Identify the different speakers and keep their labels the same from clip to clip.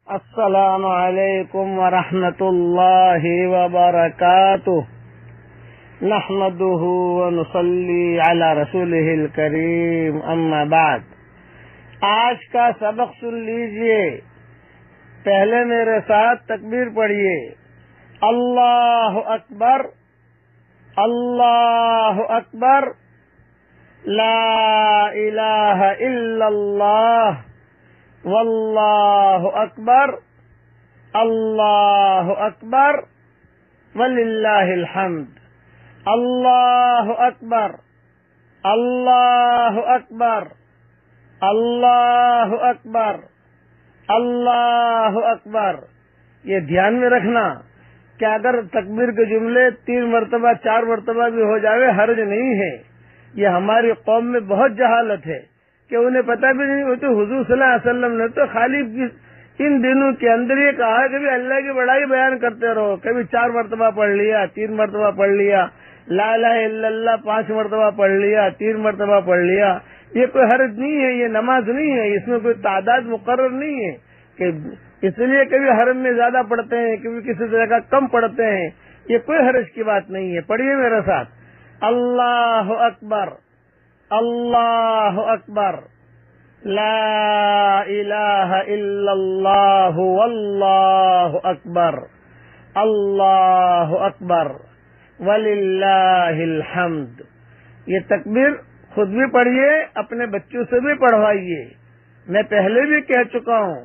Speaker 1: السلام علیکم ورحمۃ اللہ وبرکاتہ نحمده ونصلی علی رسولہ الکریم اما بعد۔ آج کا سبق سن لیجئے۔ پہلے میرے ساتھ تکبیر پڑھیے۔ اللہ اکبر، اللہ اکبر، لا الہ الا اللہ، واللہ اکبر، اللہ اکبر، وللہ الحمد۔ اللہ اکبر، اللہ اکبر، اللہ اکبر، اللہ اکبر۔ یہ دھیان میں رکھنا کہ اگر تکبیر کے جملے 3 مرتبہ 4 مرتبہ بھی ہو جاوے حرج نہیں ہے۔ یہ ہماری قوم میں بہت جہالت ہے کہ انہیں پتہ بھی نہیں ہوتی۔ حضور صلی اللہ علیہ وسلم نے تو خالی ان دنوں کے اندر یہ کہا کہ اللہ کی بڑائی بیان کرتے رہو۔ کبھی 4 مرتبہ پڑھ لیا، 3 مرتبہ پڑھ لیا، لا الہ الا اللہ 5 مرتبہ پڑھ لیا، 3 مرتبہ پڑھ لیا۔ یہ کوئی حرج نہیں ہے، یہ نماز نہیں ہے، اس میں کوئی تعداد مقرر نہیں ہے کہ اس لیے کبھی حرم میں زیادہ پڑھتے ہیں، کبھی کسی جگہ کم پڑھتے ہیں۔ یہ کوئی حرج کی بات نہیں ہے۔ پڑھیے میرے ساتھ۔ اللہ اکبر، اللہ اکبر، لا الہ الا اللہ، واللہ اکبر، اللہ اکبر، وللہ الحمد۔ یہ تکبیر خود بھی پڑھیے، اپنے بچوں سے بھی پڑھوائیے۔ میں پہلے بھی کہہ چکا ہوں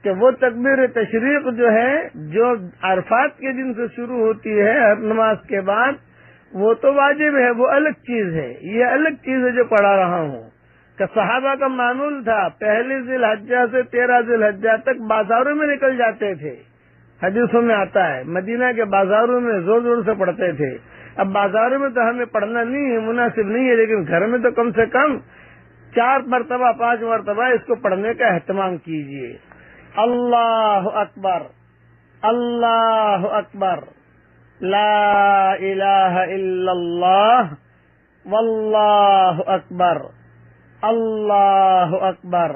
Speaker 1: کہ وہ تکبیر تشریق جو ہے، جو عرفات کے دن سے شروع ہوتی ہے ہر نماز کے بعد، وہ تو واجب ہے، وہ الگ چیز ہے۔ یہ الگ چیز ہے جو پڑھا رہا ہوں کہ صحابہ کا معمول تھا پہلی ذی الحجہ سے 13 ذی الحجہ تک بازاروں میں نکل جاتے تھے۔ حدیثوں میں آتا ہے مدینہ کے بازاروں میں زور زور سے پڑھتے تھے۔ اب بازاروں میں تو ہمیں پڑھنا نہیں ہے، مناسب نہیں ہے، لیکن گھر میں تو کم سے کم 4 مرتبہ 5 مرتبہ اس کو پڑھنے کا اہتمام کیجیے۔ اللہ اکبر، اللہ اکبر، لا الہ الا اللہ، واللہ اکبر، اللہ اکبر،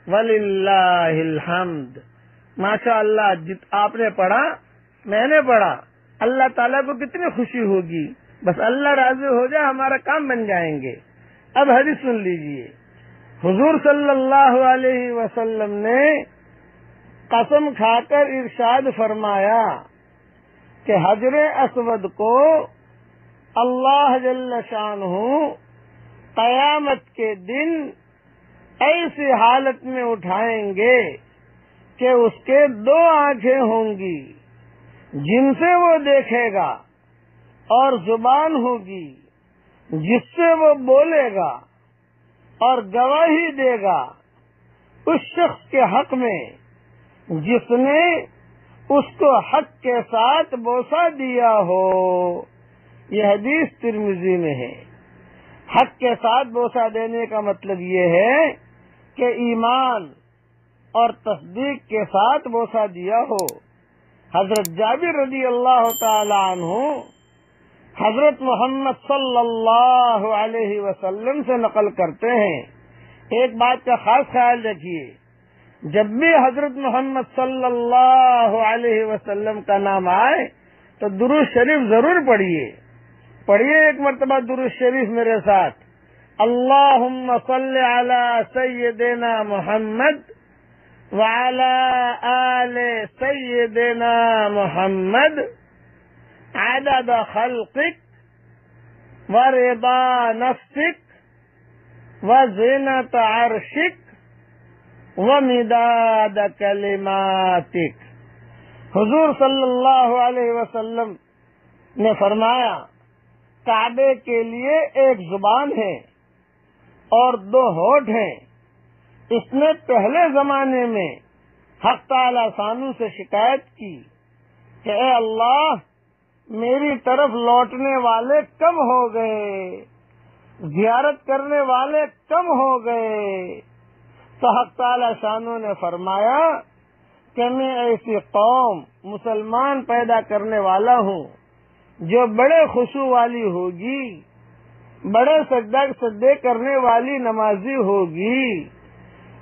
Speaker 1: وللہ الحمد۔ ماشاء اللہ، آپ نے پڑھا، میں نے پڑھا، اللہ تعالیٰ کو کتنی خوشی ہوگی۔ بس اللہ راضی ہو جائے ہمارا کام بن جائیں گے۔ اب حدیث سن لیجئے۔ حضور صلی اللہ علیہ وسلم نے قسم کھا کر ارشاد فرمایا کہ حجر اسود کو اللہ جل شانہ قیامت کے دن ایسی حالت میں اٹھائیں گے کہ اس کے 2 آنکھیں ہوں گی جن سے وہ دیکھے گا، اور زبان ہوگی جس سے وہ بولے گا، اور گواہی دے گا اس شخص کے حق میں جس نے اس کو حق کے ساتھ بوسہ دیا ہو۔ یہ حدیث ترمذی میں ہے۔ حق کے ساتھ بوسہ دینے کا مطلب یہ ہے کہ ایمان اور تصدیق کے ساتھ بوسہ دیا ہو۔ حضرت جابر رضی اللہ تعالی عنہ حضرت محمد صلی اللہ علیہ وسلم سے نقل کرتے ہیں۔ ایک بات کا خاص خیال رکھیے، جب بھی حضرت محمد صلی اللہ علیہ وسلم کا نام آئے تو درود شریف ضرور پڑھیے۔ پڑھیے ایک مرتبہ درود شریف میرے ساتھ۔ اللہم صلی علی سیدنا محمد وعلى آل سيدنا محمد عدد خلقك ورضا نفسك وزنة عرشك ومداد كلماتك۔ حضور صلی اللہ علیہ وسلم نے فرمایا کعبے کے لیے ایک زبان ہے اور 2 ہونٹ ہیں۔ اس نے پہلے زمانے میں حق تعالی ثانو سے شکایت کی کہ اے اللہ، میری طرف لوٹنے والے کم ہو گئے، زیارت کرنے والے کم ہو گئے۔ تو حق تعالی ثانو نے فرمایا کہ میں ایسی قوم مسلمان پیدا کرنے والا ہوں جو بڑے خشوع والی ہوگی، بڑے سجدے کرنے والی نمازی ہوگی،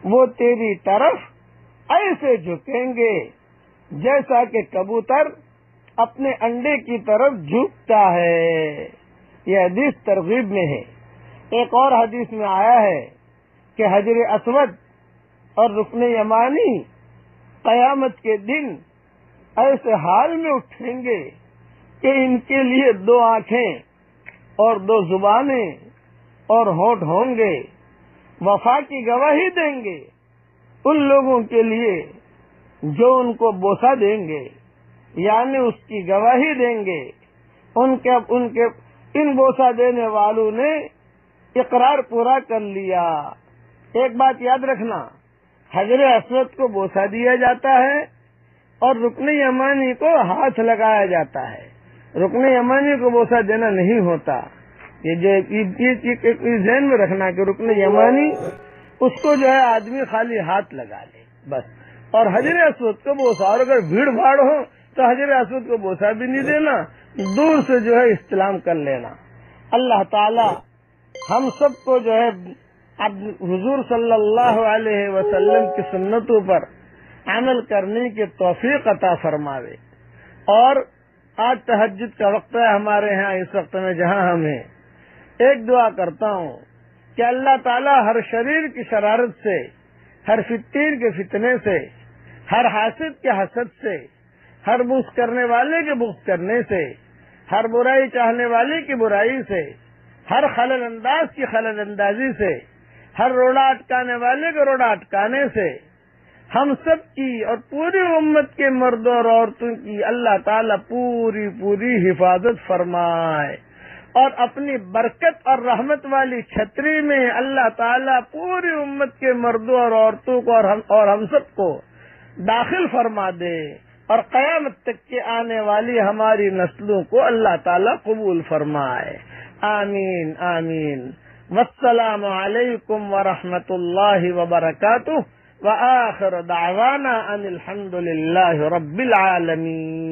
Speaker 1: وہ تیری طرف ایسے جھکیں گے جیسا کہ کبوتر اپنے انڈے کی طرف جھکتا ہے. یہ حدیث ترغیب میں ہے. ایک اور حدیث میں آیا ہے کہ حجر اسود اور رکن یمانی قیامت کے دن ایسے حال میں اٹھیں گے کہ ان کے لیے 2 آنکھیں اور 2 زبانیں اور ہونٹ ہوں گے. وفا کی گواہی دیں گے ان لوگوں کے لیے جو ان کو بوسہ دیں گے، یعنی اس کی گواہی دیں گے. ان بوسہ دینے والوں نے اقرار پورا کر لیا. ایک بات یاد رکھنا، حجر اسود کو بوسہ دیا جاتا ہے اور رکن یمانی کو ہاتھ لگایا جاتا ہے. رکن یمانی کو بوسہ دینا نہیں ہوتا. یہ ذہن میں رکھنا کہ رکن یمانی اس کو جو ہے آدمی خالی ہاتھ لگا لے بس، اور حجر اسود کو بوسہ. اور اگر بھیڑ بھاڑ ہو تو حجر اسود کو بوسہ بھی نہیں دینا، دور سے جو ہے استلام کر لینا. اللہ تعالی ہم سب کو جو ہے حضور صلی اللہ علیہ وسلم کی سنتوں پر عمل کرنے کی توفیق عطا فرماوے. اور آج تہجد کا وقت ہے ہمارے ہاں، اس وقت میں جہاں ہم ہیں، ایک دعا کرتا ہوں کہ اللہ تعالی ہر شریر کی شرارت سے، ہر فتین کے فتنے سے، ہر حاسد کے حسد سے، ہر بغض کرنے والے کے بغض کرنے سے، ہر برائی چاہنے والے کی برائی سے، ہر خلل انداز کی خلل اندازی سے، ہر روڑا اٹکانے والے کے روڑا اٹکانے سے ہم سب کی اور پوری امت کے مردوں اور عورتوں کی اللہ تعالیٰ پوری حفاظت فرمائے. اور اپنی برکت اور رحمت والی چھتری میں اللہ تعالیٰ پوری امت کے مردوں اور عورتوں کو اور ہم سب کو داخل فرما دے، اور قیامت تک کے آنے والی ہماری نسلوں کو اللہ تعالیٰ قبول فرمائے. آمین آمین. والسلام علیکم ورحمۃ اللہ وبرکاتہ. وآخر دعوانا ان الحمد للہ رب العالمین.